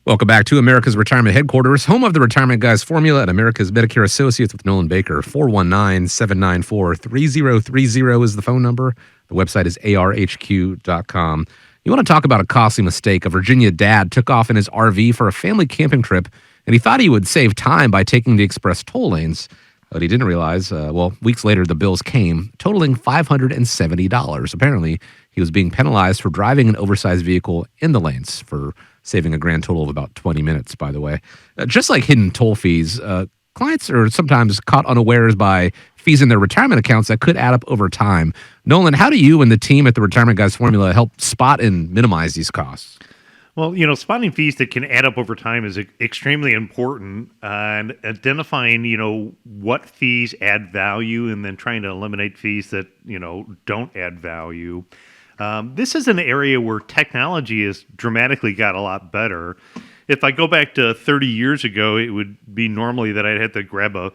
Welcome back to America's Retirement Headquarters, home of the Retirement Guys formula at America's Medicare Associates with Nolan Baker. 419-794-3030 is the phone number. The website is arhq.com. You want to talk about a costly mistake? A Virginia dad took off in his RV for a family camping trip, and he thought he would save time by taking the express toll lanes. But he didn't realize, weeks later, the bills came, totaling $570. Apparently, he was being penalized for driving an oversized vehicle in the lanes for saving a grand total of about 20 minutes, by the way. Just like hidden toll fees, clients are sometimes caught unawares by fees in their retirement accounts that could add up over time. Nolan, how do you and the team at the Retirement Guys Formula help spot and minimize these costs? Well, spotting fees that can add up over time is extremely important, and identifying, what fees add value and then trying to eliminate fees that, don't add value. This is an area where technology has dramatically got a lot better. If I go back to 30 years ago, it would be normally that I'd have to grab a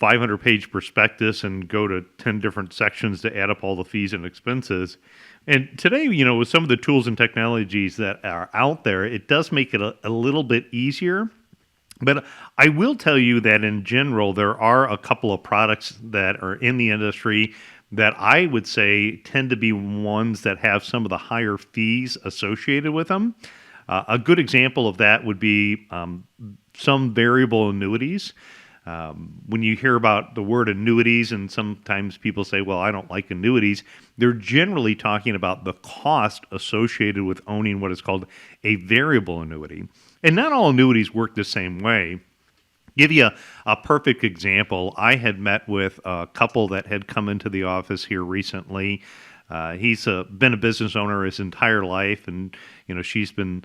500-page prospectus and go to 10 different sections to add up all the fees and expenses. And today, with some of the tools and technologies that are out there, it does make it a little bit easier. But I will tell you that in general, there are a couple of products that are in the industry that I would say tend to be ones that have some of the higher fees associated with them. A good example of that would be some variable annuities. When you hear about the word annuities, and sometimes people say, well, I don't like annuities, they're generally talking about the cost associated with owning what is called a variable annuity. And not all annuities work the same way. Give you a perfect example. I had met with a couple that had come into the office here recently. He's been a business owner his entire life, and she's been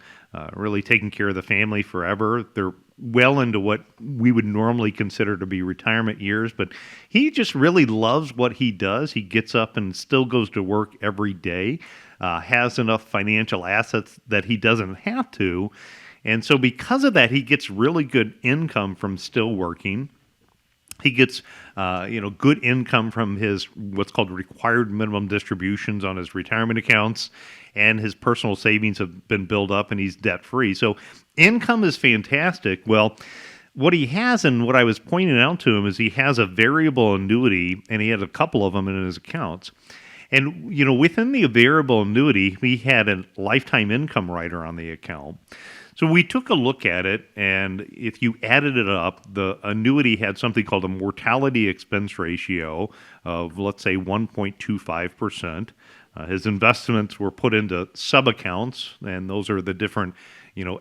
really taking care of the family forever. They're well into what we would normally consider to be retirement years, but he just really loves what he does. He gets up and still goes to work every day, has enough financial assets that he doesn't have to. And so because of that, he gets really good income from still working. He gets, good income from his what's called required minimum distributions on his retirement accounts, and his personal savings have been built up, and he's debt free. So income is fantastic. Well, what he has, and what I was pointing out to him, is he has a variable annuity, and he had a couple of them in his accounts. And within the variable annuity, he had a lifetime income rider on the account. So we took a look at it, and if you added it up, the annuity had something called a mortality expense ratio of, let's say, 1.25%. His investments were put into sub-accounts, and those are the different,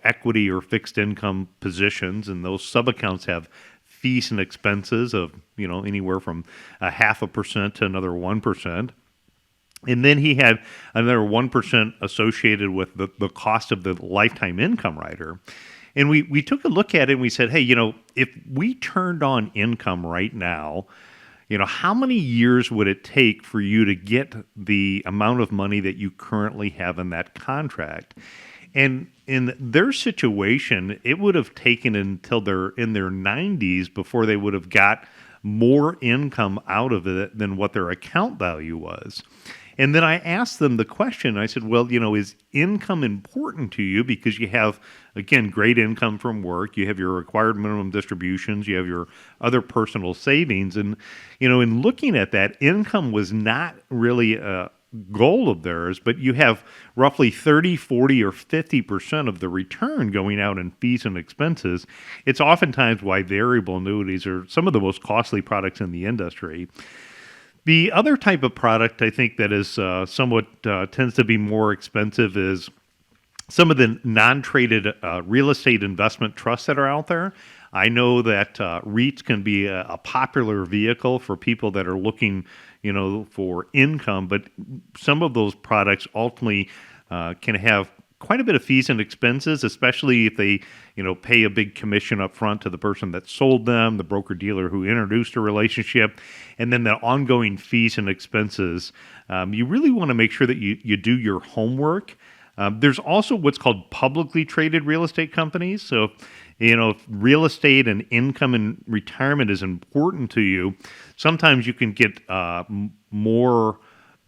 equity or fixed income positions, and those sub-accounts have fees and expenses of, anywhere from 0.5% to another 1%. And then he had another 1% associated with the cost of the lifetime income rider. And we took a look at it and we said, hey, if we turned on income right now, how many years would it take for you to get the amount of money that you currently have in that contract? And in their situation, it would have taken until they're in their 90s before they would have got more income out of it than what their account value was. And then I asked them the question, I said, well, is income important to you? Because you have, again, great income from work. You have your required minimum distributions. You have your other personal savings. And, in looking at that, income was not really a goal of theirs, but you have roughly 30, 40, or 50% of the return going out in fees and expenses. It's oftentimes why variable annuities are some of the most costly products in the industry. The other type of product I think that is somewhat tends to be more expensive is some of the non-traded real estate investment trusts that are out there. I know that REITs can be a popular vehicle for people that are looking, for income, but some of those products ultimately can have quite a bit of fees and expenses, especially if they, pay a big commission up front to the person that sold them, the broker dealer who introduced a relationship, and then the ongoing fees and expenses. You really want to make sure that you do your homework. There's also what's called publicly traded real estate companies. So, if real estate and income and retirement is important to you, sometimes you can get more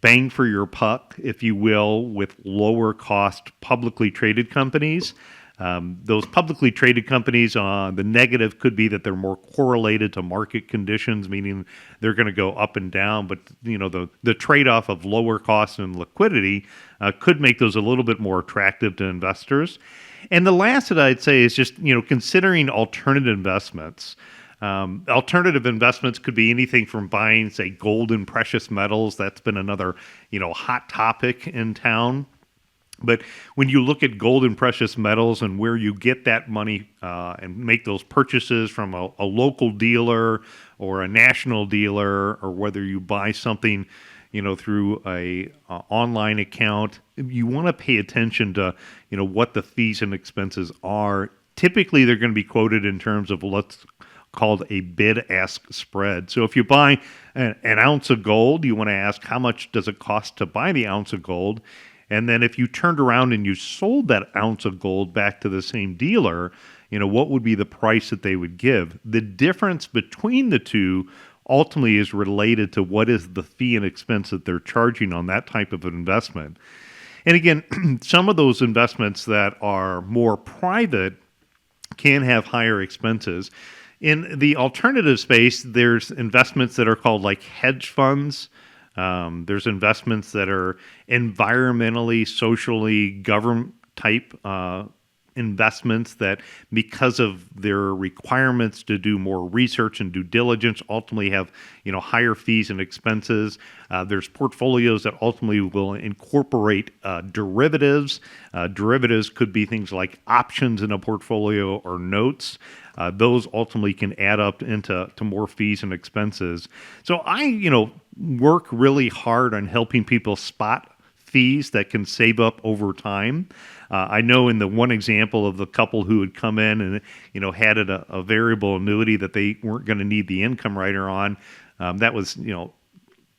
bang for your buck, if you will, with lower cost publicly traded companies. Those publicly traded companies, the negative could be that they're more correlated to market conditions, meaning they're going to go up and down. But the trade-off of lower cost and liquidity could make those a little bit more attractive to investors. And the last that I'd say is just considering alternative investments. Alternative investments could be anything from buying, say, gold and precious metals. That's been another hot topic in town. But when you look at gold and precious metals and where you get that money and make those purchases from a local dealer or a national dealer, or whether you buy something, through a online account, you want to pay attention to, what the fees and expenses are. Typically, they're going to be quoted in terms of what's called a bid-ask spread. So if you buy an ounce of gold, you want to ask how much does it cost to buy the ounce of gold. And then if you turned around and you sold that ounce of gold back to the same dealer, what would be the price that they would give? The difference between the two ultimately is related to what is the fee and expense that they're charging on that type of an investment. And again, some of those investments that are more private can have higher expenses. In the alternative space, there's investments that are called like hedge funds. There's investments that are environmentally, socially, government type investments that, because of their requirements to do more research and due diligence, ultimately have higher fees and expenses. There's portfolios that ultimately will incorporate derivatives. Derivatives could be things like options in a portfolio or notes. Those ultimately can add up into more fees and expenses. So I work really hard on helping people spot fees that can save up over time. I know in the one example of the couple who had come in and had a variable annuity that they weren't going to need the income rider on, that was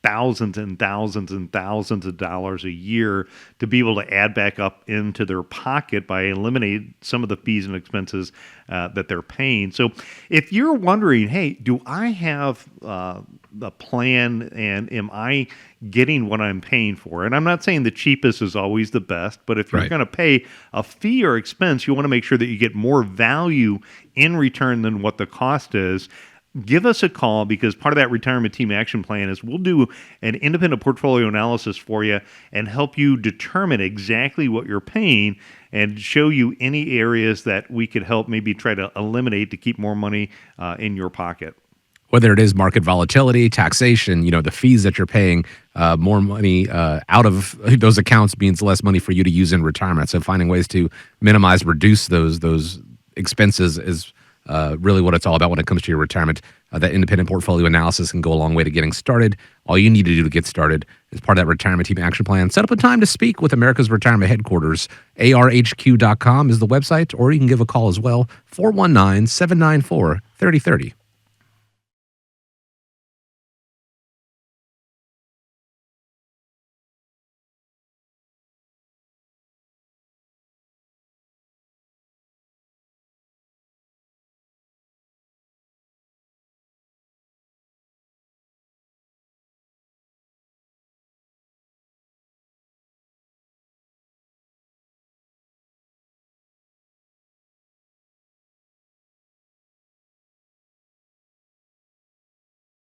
thousands and thousands and thousands of dollars a year to be able to add back up into their pocket by eliminating some of the fees and expenses that they're paying. So if you're wondering, hey, do I have a plan and am I getting what I'm paying for? And I'm not saying the cheapest is always the best, but if you're going to pay a fee or expense, you want to make sure that you get more value in return than what the cost is. Give us a call, because part of that retirement team action plan is we'll do an independent portfolio analysis for you and help you determine exactly what you're paying and show you any areas that we could help maybe try to eliminate to keep more money in your pocket. Whether it is market volatility, taxation, the fees that you're paying, more money out of those accounts means less money for you to use in retirement. So finding ways to minimize, reduce those expenses is really what it's all about when it comes to your retirement. That independent portfolio analysis can go a long way to getting started. All you need to do to get started is part of that retirement team action plan. Set up a time to speak with America's Retirement Headquarters. ARHQ.com is the website, or you can give a call as well, 419-794-3030.